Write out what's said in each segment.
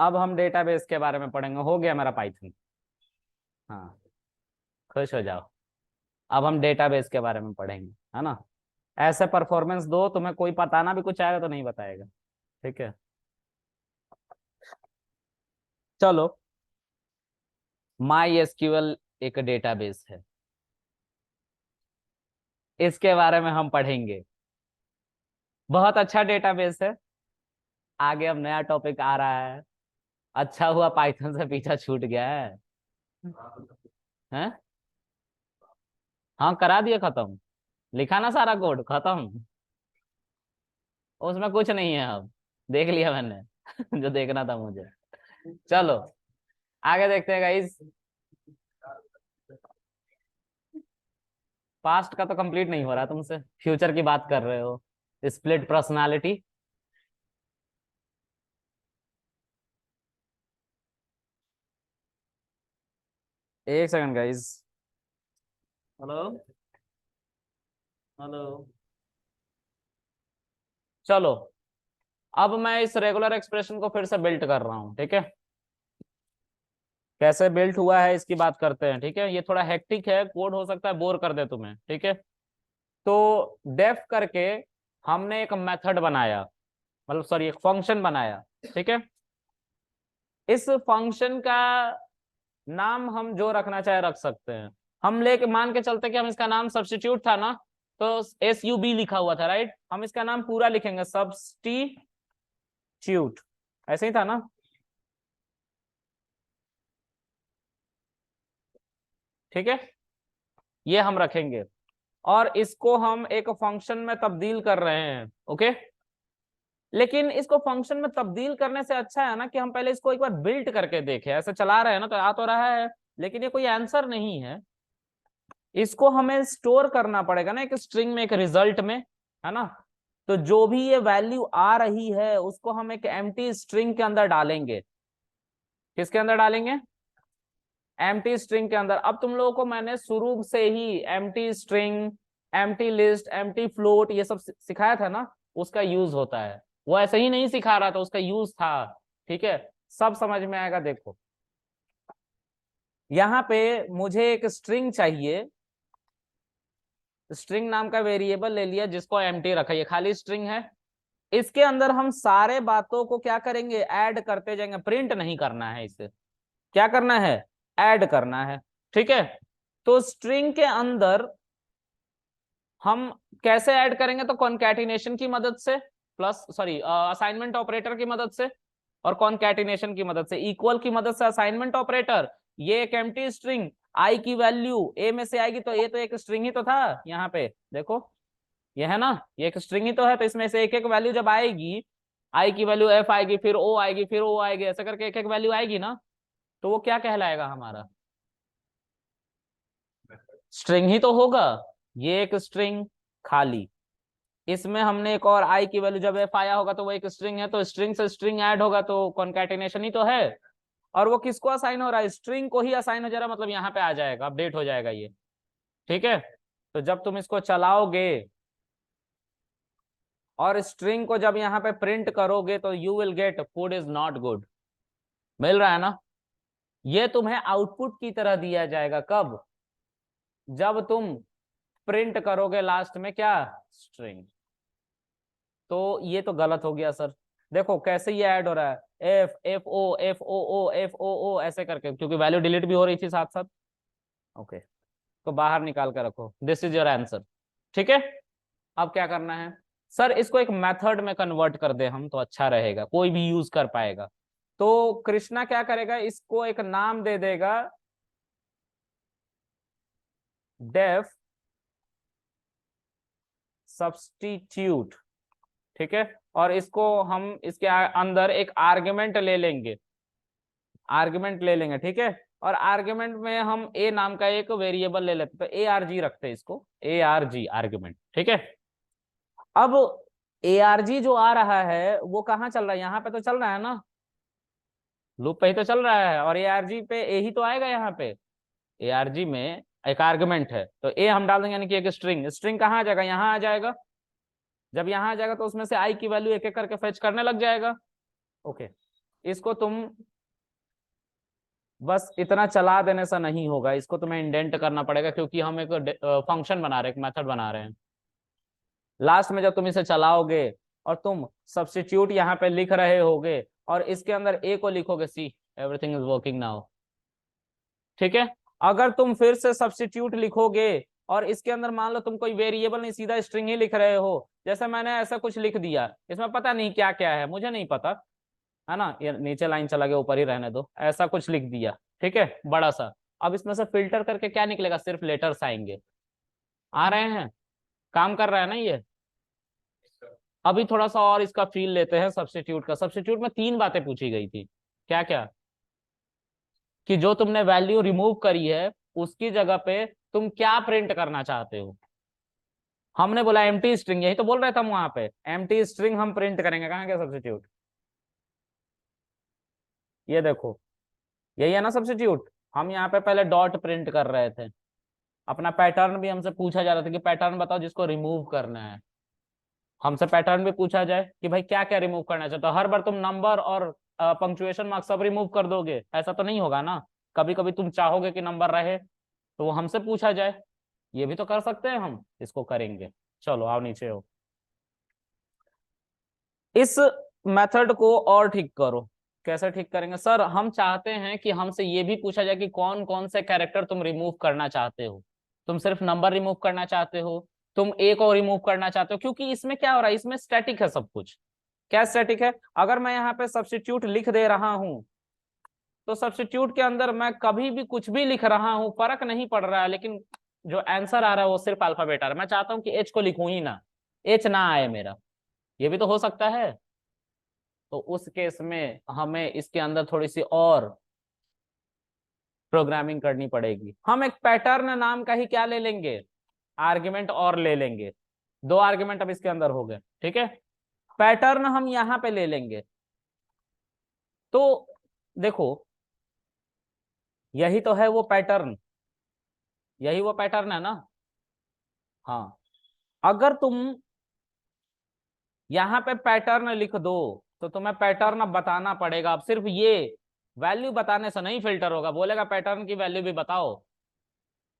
अब हम डेटाबेस के बारे में पढ़ेंगे। हो गया मेरा पाइथन। हाँ, खुश हो जाओ। अब हम डेटाबेस के बारे में पढ़ेंगे, है ना। ऐसे परफॉर्मेंस दो, तुम्हें कोई बताना भी कुछ आएगा तो नहीं बताएगा। ठीक है, चलो। माई एसक्यूएल एक डेटाबेस है, इसके बारे में हम पढ़ेंगे। बहुत अच्छा डेटाबेस है। आगे अब नया टॉपिक आ रहा है। अच्छा हुआ पाइथन से पीछा छूट गया है। हैं? हाँ, करा दिया खत्म। लिखा ना सारा कोड खत्म। उसमें कुछ नहीं है अब, देख लिया मैंने जो देखना था मुझे। चलो आगे देखते हैं गाइस। पास्ट का तो कंप्लीट नहीं हो रहा तुमसे, फ्यूचर की बात कर रहे हो। Split personality. एक सेकंड गाइस। Hello, hello. चलो, अब मैं इस रेगुलर एक्सप्रेशन को फिर से बिल्ट कर रहा हूँ, ठीक है। कैसे बिल्ट हुआ है इसकी बात करते हैं, ठीक है। ये थोड़ा हेक्टिक है, कोड हो सकता है बोर कर दे तुम्हें, ठीक है। तो डेफ करके हमने एक मेथड बनाया, मतलब सॉरी एक फंक्शन बनाया, ठीक है। इस फंक्शन का नाम हम जो रखना चाहे रख सकते हैं। हम लेके मान के चलते कि हम इसका नाम सब्स्टिट्यूट था ना, तो SUB लिखा हुआ था, राइट। हम इसका नाम पूरा लिखेंगे, सब्स्टिट्यूट। ऐसे ही था ना। ठीक है, ये हम रखेंगे और इसको हम एक फंक्शन में तब्दील कर रहे हैं, ओके। लेकिन इसको फंक्शन में तब्दील करने से अच्छा है ना कि हम पहले इसको एक बार बिल्ट करके देखें। ऐसे चला रहे हैं ना तो आ तो रहा है, लेकिन ये कोई आंसर नहीं है। इसको हमें स्टोर करना पड़ेगा ना एक स्ट्रिंग में, एक रिजल्ट में, है ना। तो जो भी ये वैल्यू आ रही है उसको हम एक एम्प्टी स्ट्रिंग के अंदर डालेंगे। किसके अंदर डालेंगे? एम्प्टी स्ट्रिंग के अंदर। अब तुम लोगों को मैंने शुरू से ही empty string, empty list, empty float ये सब सिखाया था ना, उसका यूज होता है। वो ऐसे ही नहीं सिखा रहा था, उसका यूज था। ठीक है, सब समझ में आएगा। देखो यहाँ पे मुझे एक स्ट्रिंग चाहिए। स्ट्रिंग नाम का वेरिएबल ले लिया जिसको एम्प्टी रखा, ये खाली स्ट्रिंग है। इसके अंदर हम सारे बातों को क्या करेंगे, ऐड करते जाएंगे। प्रिंट नहीं करना है इसे, क्या करना है, ऐड करना है। ठीक है, तो स्ट्रिंग के अंदर हम कैसे ऐड करेंगे, तो कॉन्कैटिनेशन की मदद से, प्लस सॉरी असाइनमेंट ऑपरेटर की मदद से, और कॉन्कैटिनेशन की मदद से, इक्वल की मदद से असाइनमेंट ऑपरेटर। ये एक एम्प्टी स्ट्रिंग, आई की वैल्यू ए में से आएगी, तो ये तो एक स्ट्रिंग ही तो था यहाँ पे, देखो ये है ना, ये एक स्ट्रिंग ही तो है। तो इसमें से एक एक वैल्यू जब आएगी, आई की वैल्यू एफ आएगी, फिर ओ आएगी, फिर ओ आएगी, ऐसा करके एक एक वैल्यू आएगी ना, तो वो क्या कहलाएगा हमारा, स्ट्रिंग ही तो होगा। ये एक स्ट्रिंग खाली, इसमें हमने एक और आई की वैल्यू जब एफ आया होगा तो वो एक स्ट्रिंग है, तो स्ट्रिंग से स्ट्रिंग ऐड होगा तो कॉन्कैटिनेशन ही तो है। और वो किसको असाइन हो रहा है, स्ट्रिंग को ही असाइन हो जा रहा है, मतलब यहाँ पे आ जाएगा, अपडेट हो जाएगा ये। ठीक है, तो जब तुम इसको चलाओगे और स्ट्रिंग को जब यहाँ पे प्रिंट करोगे तो you will get food is not good, मिल रहा है ना। ये तुम्हें आउटपुट की तरह दिया जाएगा, कब, जब तुम प्रिंट करोगे लास्ट में क्या, स्ट्रिंग। तो ये तो गलत हो गया सर। देखो कैसे ये ऐड हो रहा है, F F O F O O F O O ऐसे करके, क्योंकि वैल्यू डिलीट भी हो रही थी साथ साथ। ओके, तो बाहर निकाल कर रखो, दिस इज योर आंसर। ठीक है, अब क्या करना है, सर इसको एक मेथड में कन्वर्ट कर दे हम तो अच्छा रहेगा, कोई भी यूज कर पाएगा। तो कृष्णा क्या करेगा, इसको एक नाम दे देगा, डेफ सब्स्टिट्यूट। ठीक है, और इसको हम इसके अंदर एक आर्गुमेंट ले लेंगे, आर्गुमेंट ले लेंगे, ठीक है। और आर्गुमेंट में हम ए नाम का एक वेरिएबल ले लेते, तो ARG रखते हैं इसको, ARG आर्गुमेंट, ठीक है। अब ARG जो आ रहा है वो कहाँ चल रहा है, यहाँ पे तो चल रहा है ना, लूप पे ही तो चल रहा है, और ARG पे ए ही तो आएगा यहाँ पे। ARG में एक आर्गुमेंट है तो ए हम डाल देंगे, यानी कि एक स्ट्रिंग। स्ट्रिंग कहाँ आ जाएगा, यहाँ आ जाएगा। जब यहाँ आ जाएगा तो उसमें से आई की वैल्यू एक एक करके फेच करने लग जाएगा। ओके, इसको तुम बस इतना चला देने से नहीं होगा, इसको तुम्हें इंडेंट करना पड़ेगा, क्योंकि हम एक फंक्शन बना रहे हैं, एक मेथड बना रहे हैं। लास्ट में जब तुम इसे चलाओगे और तुम सब्स्टिट्यूट यहाँ पे लिख रहे होगे और इसके अंदर ए को लिखोगे, see everything is working now. ठीक है, अगर तुम फिर से सब्स्टिट्यूट लिखोगे और इसके अंदर मान लो तुम कोई वेरिएबल नहीं, सीधा स्ट्रिंग ही लिख रहे हो, जैसे मैंने ऐसा कुछ लिख दिया, इसमें पता नहीं क्या क्या है, मुझे नहीं पता, है ना, ये नीचे लाइन चला गया, ऊपर ही रहने दो, ऐसा कुछ लिख दिया, ठीक है, बड़ा सा। अब इसमें से फिल्टर करके क्या निकलेगा, सिर्फ लेटर्स आएंगे। आ रहे हैं, काम कर रहा है ना ये। अभी थोड़ा सा और इसका फील लेते हैं सब्स्टिट्यूट का। सब्स्टिट्यूट में 3 बातें पूछी गई थी, क्या क्या, कि जो तुमने वैल्यू रिमूव करी है उसकी जगह पे तुम क्या प्रिंट करना चाहते हो। हमने बोला एम्प्टी स्ट्रिंग, यही तो बोल रहे थे हम वहां पे, एम्प्टी स्ट्रिंग हम प्रिंट करेंगे। कहाँ गया सब्स्टिट्यूट, ये देखो, यही है ना सब्स्टिट्यूट। हम यहाँ पे पहले डॉट प्रिंट कर रहे थे, अपना पैटर्न भी हमसे पूछा जा रहा था कि पैटर्न बताओ जिसको रिमूव करना है। हमसे पैटर्न भी पूछा जाए कि भाई क्या क्या रिमूव करना चाहते हो। हर बार तुम नंबर और पंक्चुएशन मार्क्स सब रिमूव कर दोगे, ऐसा तो नहीं होगा ना। कभी कभी तुम चाहोगे कि नंबर रहे, तो वो हमसे पूछा जाए, ये भी तो कर सकते हैं हम, इसको करेंगे। चलो आओ नीचे हो, इस मेथड को और ठीक करो। कैसे ठीक करेंगे सर, हम चाहते हैं कि हमसे ये भी पूछा जाए कि कौन कौन से कैरेक्टर तुम रिमूव करना चाहते हो। तुम सिर्फ नंबर रिमूव करना चाहते हो, तुम ए को रिमूव करना चाहते हो, क्योंकि इसमें क्या हो रहा है, इसमें स्टैटिक है सब कुछ। क्या स्टैटिक है, अगर मैं यहाँ पे सब्स्टिट्यूट लिख दे रहा हूं तो सब्स्टिट्यूट के अंदर मैं कभी भी कुछ भी लिख रहा हूं, फर्क नहीं पड़ रहा है, लेकिन जो आंसर आ रहा है वो सिर्फ अल्फाबेट आ रहा है। मैं चाहता हूं कि एच को लिखूं ही ना, एच ना आए मेरा, ये भी तो हो सकता है। तो उस केस में हमें इसके अंदर थोड़ी सी और प्रोग्रामिंग करनी पड़ेगी। हम एक पैटर्न नाम का ही क्या ले लेंगे, आर्ग्यूमेंट और ले लेंगे। 2 आर्ग्यूमेंट अब इसके अंदर हो गए, ठीक है। पैटर्न हम यहां पे ले लेंगे, तो देखो यही तो है वो पैटर्न, यही वो पैटर्न है ना। हाँ, अगर तुम यहाँ पे पैटर्न लिख दो तो तुम्हें पैटर्न अब बताना पड़ेगा। अब सिर्फ ये वैल्यू बताने से नहीं फिल्टर होगा, बोलेगा पैटर्न की वैल्यू भी बताओ।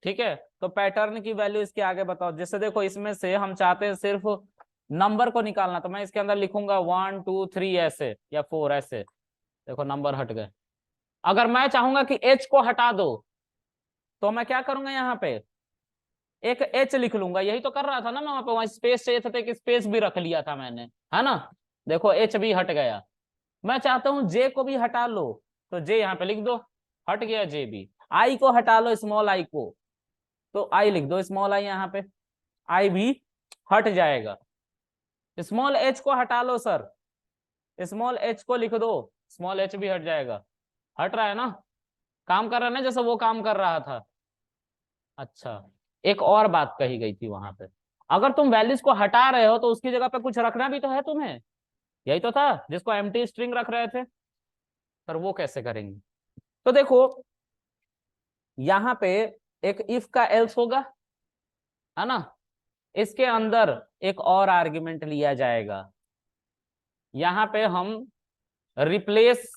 ठीक है, तो पैटर्न की वैल्यू इसके आगे बताओ। जैसे देखो इसमें से हम चाहते हैं सिर्फ नंबर को निकालना, तो मैं इसके अंदर लिखूंगा 1 2 3 ऐसे या 4 ऐसे। देखो नंबर हट गए। अगर मैं चाहूंगा कि एच को हटा दो तो मैं क्या करूंगा, यहाँ पे एक एच लिख लूंगा। यही तो कर रहा था ना मैं वहां पे, वहां स्पेस चाहिए था तो एक स्पेस भी रख लिया था मैंने, है ना। देखो एच भी हट गया। मैं चाहता हूं जे को भी हटा लो, तो जे यहाँ पे लिख दो, हट गया जे भी। आई को हटा लो, स्मॉल आई को, तो आई लिख दो, स्मॉल आई यहाँ पे, आई भी हट जाएगा। स्मॉल एच को हटा लो सर, स्मॉल एच को लिख दो, स्मॉल एच भी हट जाएगा। हट रहा है ना, काम कर रहा है ना जैसे वो काम कर रहा था। अच्छा, एक और बात कही गई थी वहां पे, अगर तुम वैल्यूज को हटा रहे हो तो उसकी जगह पे कुछ रखना भी तो है तुम्हें। यही तो था जिसको एम्प्टी स्ट्रिंग रख रहे थे। पर वो कैसे करेंगे, तो देखो यहाँ पे एक इफ का एल्स होगा, है ना। इसके अंदर एक और आर्ग्यूमेंट लिया जाएगा, यहाँ पे हम रिप्लेस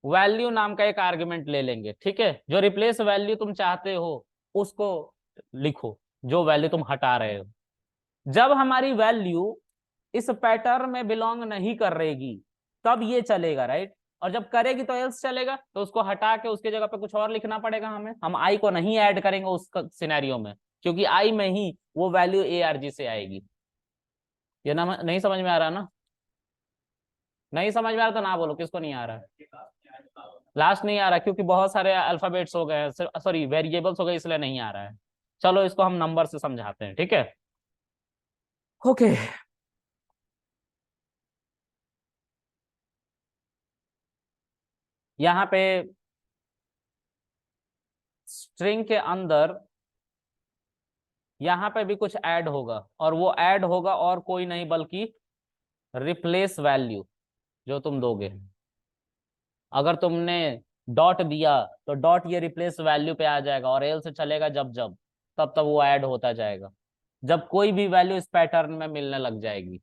वैल्यू नाम का एक आर्ग्यूमेंट ले लेंगे। ठीक है, जो रिप्लेस वैल्यू तुम चाहते हो उसको लिखो, जो वैल्यू तुम हटा रहे हो। जब हमारी वैल्यू इस पैटर्न में बिलोंग नहीं करेगी तब ये चलेगा, राइट। और जब करेगी तो एल्स चलेगा, तो उसको हटा के उसके जगह पे कुछ और लिखना पड़ेगा हमें। हम आई को नहीं ऐड करेंगे उस सिनेरियो में, क्योंकि आई में ही वो वैल्यू ए आर जी से आएगी। ये ना नहीं समझ में आ रहा ना, नहीं समझ में आ रहा तो ना बोलो, किसको नहीं आ रहा है। लास्ट नहीं आ रहा क्योंकि बहुत सारे अल्फाबेट्स हो गए, सॉरी वेरिएबल्स हो गए, इसलिए नहीं आ रहा है। चलो इसको हम नंबर से समझाते हैं, ठीक है। ओके, यहाँ पे स्ट्रिंग के अंदर यहाँ पे भी कुछ ऐड होगा, और वो ऐड होगा और कोई नहीं बल्कि रिप्लेस वैल्यू जो तुम दोगे। अगर तुमने डॉट दिया तो डॉट ये रिप्लेस वैल्यू पे आ जाएगा, और एल से चलेगा जब जब, तब तब वो ऐड होता जाएगा, जब कोई भी वैल्यू इस पैटर्न में मिलने लग जाएगी।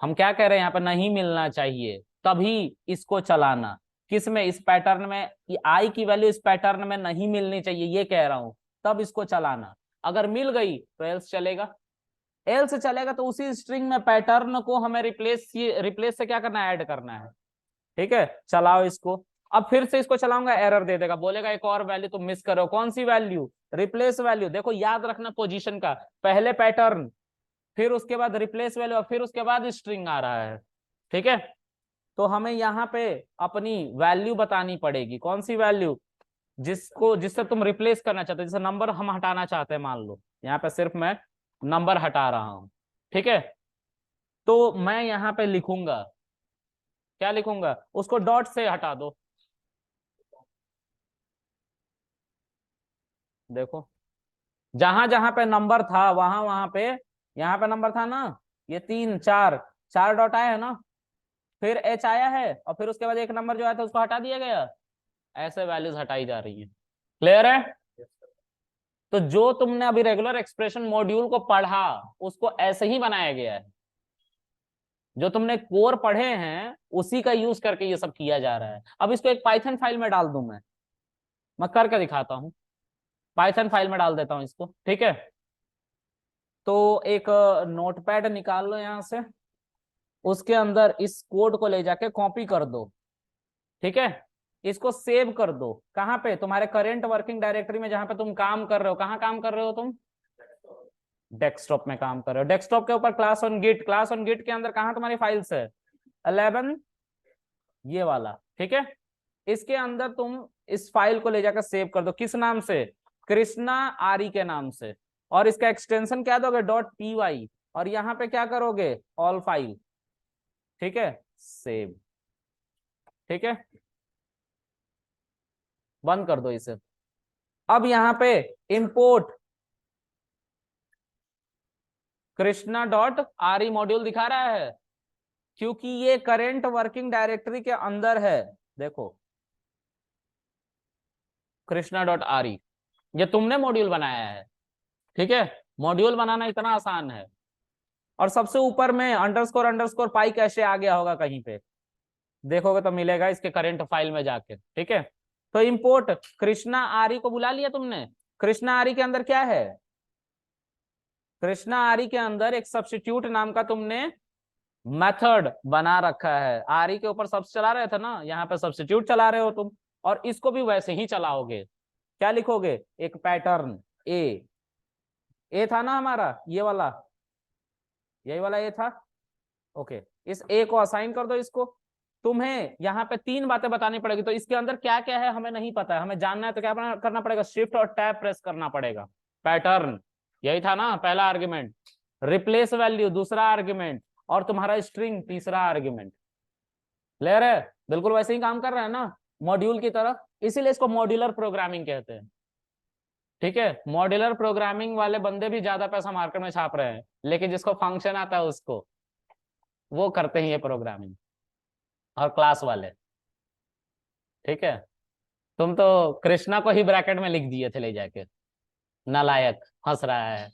हम क्या कह रहे हैं यहाँ पे, नहीं मिलना चाहिए, तभी इसको चलाना। किस में? इस पैटर्न में। आई की वैल्यू इस पैटर्न में नहीं मिलनी चाहिए, ये कह रहा हूं, तब इसको चलाना। अगर मिल गई तो एल्स चलेगा। एल्स चलेगा तो उसी स्ट्रिंग में पैटर्न को हमें रिप्लेस से क्या करना है? ऐड करना है। ठीक है, चलाओ इसको। अब फिर से इसको चलाऊंगा, एरर दे देगा, बोलेगा एक और वैल्यू तुम मिस करो। कौन सी वैल्यू? Replace value. देखो याद रखना पोजीशन का, पहले पैटर्न, फिर उसके बाद रिप्लेस वैल्यू, और फिर उसके बाद स्ट्रिंग आ रहा है। ठीक है, तो हमें यहाँ पे अपनी वैल्यू बतानी पड़ेगी। कौन सी वैल्यू? जिससे तुम रिप्लेस करना चाहते हो। जैसे नंबर हम हटाना चाहते हैं, मान लो यहाँ पे सिर्फ मैं नंबर हटा रहा हूं। ठीक है, तो मैं यहाँ पे लिखूंगा, क्या लिखूंगा? उसको डॉट से हटा दो। देखो, जहां जहां पे नंबर था वहां वहां पे, यहाँ पे नंबर था ना, ये 3 4, 4 डॉट आया है ना, फिर एच आया है, और फिर उसके बाद एक नंबर जो आया था उसको हटा दिया गया। ऐसे वैल्यूज हटाई जा रही है। क्लियर है? तो जो तुमने अभी रेगुलर एक्सप्रेशन मॉड्यूल को पढ़ा, उसको ऐसे ही बनाया गया है। जो तुमने कोर पढ़े हैं उसी का यूज करके ये सब किया जा रहा है। अब इसको एक पाइथन फाइल में डाल दूं मैं करके दिखाता हूं। पाइथन फाइल में डाल देता हूं इसको। ठीक है, तो एक नोटपैड निकाल लो यहां से, उसके अंदर इस कोड को ले जाके कॉपी कर दो। ठीक है, इसको सेव कर दो। कहां पे? तुम्हारे करेंट वर्किंग डायरेक्टरी में, जहां पे तुम काम कर रहे हो। कहाँ काम कर रहे हो तुम? डेस्कटॉप में काम कर रहे हो। डेस्कटॉप के ऊपर class on Git, class on Git के अंदर कहाँ तुम्हारी फाइल्स है? 11, ये वाला। ठीक है, इसके अंदर तुम इस फाइल को ले जाकर सेव कर दो। किस नाम से? कृष्णा आरी के नाम से। और इसका एक्सटेंशन क्या दोगे? .py। और यहाँ पे क्या करोगे? All file. ठीक है, सेव। ठीक है, बंद कर दो इसे। अब यहाँ पे import Krishna dot are module दिखा रहा है, क्योंकि ये करेंट वर्किंग डायरेक्टरी के अंदर है। देखो, कृष्णा डॉट आर, ये तुमने मॉड्यूल बनाया है। ठीक है, मॉड्यूल बनाना इतना आसान है। और सबसे ऊपर में अंडरस्कोर अंडरस्कोर पाई कैशे आ गया होगा कहीं पे, देखोगे तो मिलेगा इसके करंट फाइल में जाके। ठीक है, तो इंपोर्ट कृष्णा आरी को बुला लिया तुमने। कृष्णा आरी के अंदर क्या है? कृष्णा आरी के अंदर एक सब्स्टिट्यूट नाम का तुमने मेथड बना रखा है। आरी के ऊपर सब्स चला रहे थे ना, यहाँ पे सब्स्टिट्यूट चला रहे हो तुम, और इसको भी वैसे ही चलाओगे। क्या लिखोगे? एक पैटर्न ए था ना हमारा, ये वाला, यही वाला ए था। ओके, इस ए को असाइन कर दो इसको। तुम्हें यहाँ पे 3 बातें बतानी पड़ेगी। तो इसके अंदर क्या क्या है हमें नहीं पता है, हमें जानना है, तो क्या करना पड़ेगा? शिफ्ट और टैब प्रेस करना पड़ेगा। पैटर्न यही था ना, पहला आर्ग्यूमेंट। रिप्लेस वैल्यू दूसरा आर्ग्यूमेंट, और तुम्हारा स्ट्रिंग तीसरा आर्ग्यूमेंट। क्लियर है? बिल्कुल वैसे ही काम कर रहा है ना, मॉड्यूल की तरह। इसीलिए इसको मॉड्यूलर प्रोग्रामिंग कहते हैं। ठीक है, मॉड्यूलर प्रोग्रामिंग वाले बंदे भी ज्यादा पैसा मार्केट में छाप रहे हैं, लेकिन जिसको फंक्शन आता है उसको, वो करते हैं ये प्रोग्रामिंग, और क्लास वाले। ठीक है, तुम तो कृष्णा को ही ब्रैकेट में लिख दिए थे ले जाके, नालायक, हंस रहा है।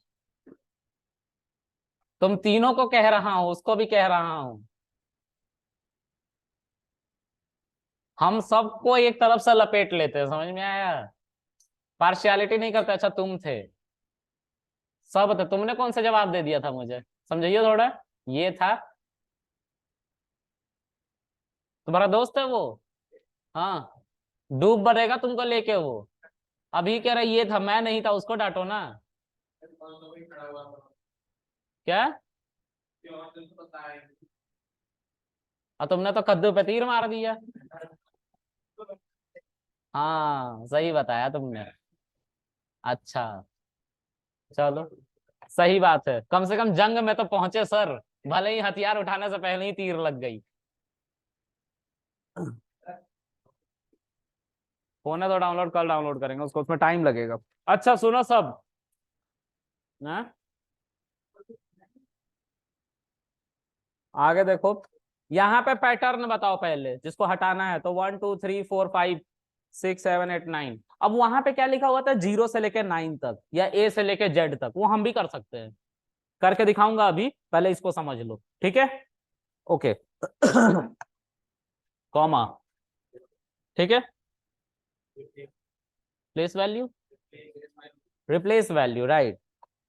तुम तीनों को कह रहा हूं, उसको भी कह रहा हूं। हम सबको एक तरफ से लपेट लेते हैं, समझ में आया? पार्शियलिटी नहीं करते। अच्छा तुम थे, सब थे, तुमने कौन सा जवाब दे दिया था मुझे? समझिए थोड़ा। ये था तुम्हारा दोस्त है वो, हाँ, डूब बनेगा तुमको लेके वो। अभी कह रहा ये था, मैं नहीं था, उसको डांटो ना। क्या? और तुमने तो कद्दू पे तीर मार दिया। हाँ, सही बताया तुमने। अच्छा, चलो, सही बात है, कम से कम जंग में तो पहुंचे सर, भले ही हथियार उठाने से पहले ही तीर लग गई। फोन है तो डाउनलोड, कल डाउनलोड करेंगे उसको, उसमें टाइम लगेगा। अच्छा सुनो सब ना, आगे देखो, यहाँ पे पैटर्न बताओ पहले, जिसको हटाना है। तो 1 2 3 4 5 6 7 8 9। अब वहां पे क्या लिखा हुआ था? 0 से लेके 9 तक, या ए से लेके जेड तक, वो हम भी कर सकते हैं। करके दिखाऊंगा, अभी पहले इसको समझ लो। ठीक है, ओके। कॉमा, ठीक है, place value, replace value, right.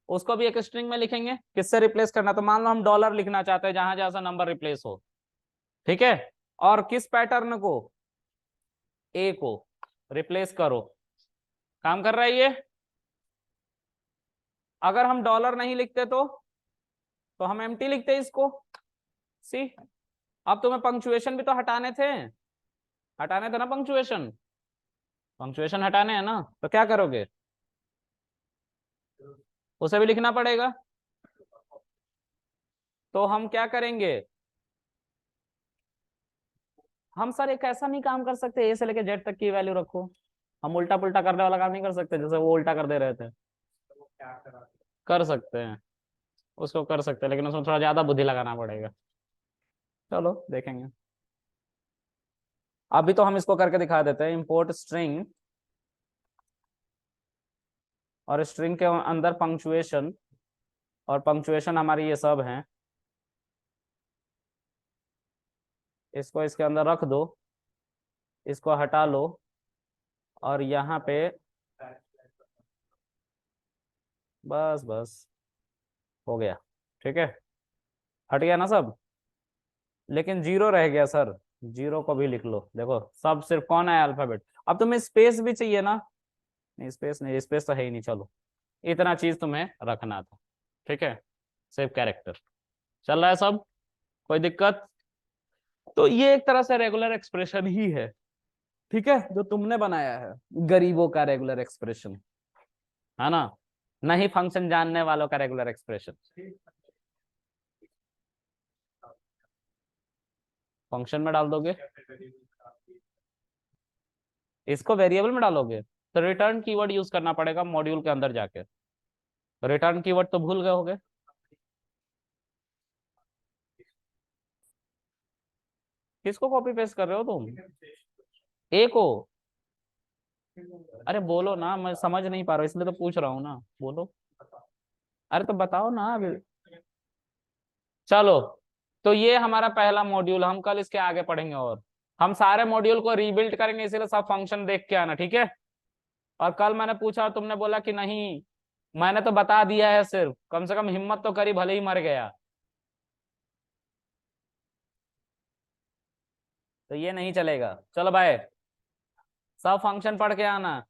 उसको भी एक स्ट्रिंग में लिखेंगे, किससे रिप्लेस करना, तो मान लो हम डॉलर लिखना चाहते हैं जहां जहां से नंबर रिप्लेस हो, ठीक है, और किस पैटर्न को, ए को रिप्लेस करो, काम कर रहा है ये। अगर हम डॉलर नहीं लिखते तो हम एम्प्टी लिखते इसको, सी। अब तुम्हें पंक्चुएशन भी तो हटाने थे ना पंक्चुएशन, पंक्चुएशन हटाने हैं ना, तो क्या करोगे, उसे भी लिखना पड़ेगा। तो हम क्या करेंगे, हम सर एक ऐसा नहीं काम कर सकते ए से लेके जेड तक की वैल्यू रखो, हम उल्टा पुल्टा करने वाला काम नहीं कर सकते, जैसे वो उल्टा कर दे रहे थे। कर सकते हैं, उसको कर सकते हैं, लेकिन उसमें थोड़ा ज्यादा बुद्धि लगाना पड़ेगा। चलो देखेंगे। अभी तो हम इसको करके दिखा देते हैं, इंपोर्ट स्ट्रिंग, और स्ट्रिंग के अंदर पंक्चुएशन, और पंक्चुएशन हमारी ये सब है, इसको इसके अंदर रख दो, इसको हटा लो, और यहाँ पे बस बस हो गया, ठीक है, हट गया ना सब, लेकिन जीरो रह गया सर, जीरो को भी लिख लो, देखो सब सिर्फ कौन है, अल्फाबेट। अब तुम्हें स्पेस भी चाहिए ना, नहीं स्पेस नहीं, स्पेस तो है ही नहीं, चलो इतना चीज तुम्हें रखना था, ठीक है, सिर्फ कैरेक्टर, चल रहा है सब, कोई दिक्कत। तो ये एक तरह से रेगुलर एक्सप्रेशन ही है, ठीक है, जो तुमने बनाया है, गरीबों का रेगुलर एक्सप्रेशन, है ना, नहीं फंक्शन जानने वालों का रेगुलर एक्सप्रेशन। फंक्शन में डाल दोगे, इसको वेरिएबल में डालोगे, तो रिटर्न कीवर्ड यूज करना पड़ेगा मॉड्यूल के अंदर जाके, रिटर्न कीवर्ड तो भूल गए होगे, किसको कॉपी पेस्ट कर रहे हो तुम, ए को, अरे बोलो ना, मैं समझ नहीं पा रहा हूँ इसलिए तो पूछ रहा हूँ ना, बोलो, अरे तो बताओ ना अभी। चलो, तो ये हमारा पहला मॉड्यूल, हम कल इसके आगे पढ़ेंगे, और हम सारे मॉड्यूल को रीबिल्ड करेंगे, इसीलिए सब फंक्शन देख के आना, ठीक है। और कल मैंने पूछा और तुमने बोला कि नहीं, मैंने तो बता दिया है, सिर्फ कम से कम हिम्मत तो करी, भले ही मर गया, तो ये नहीं चलेगा, चलो बाय, सब फंक्शन पढ़ के आना।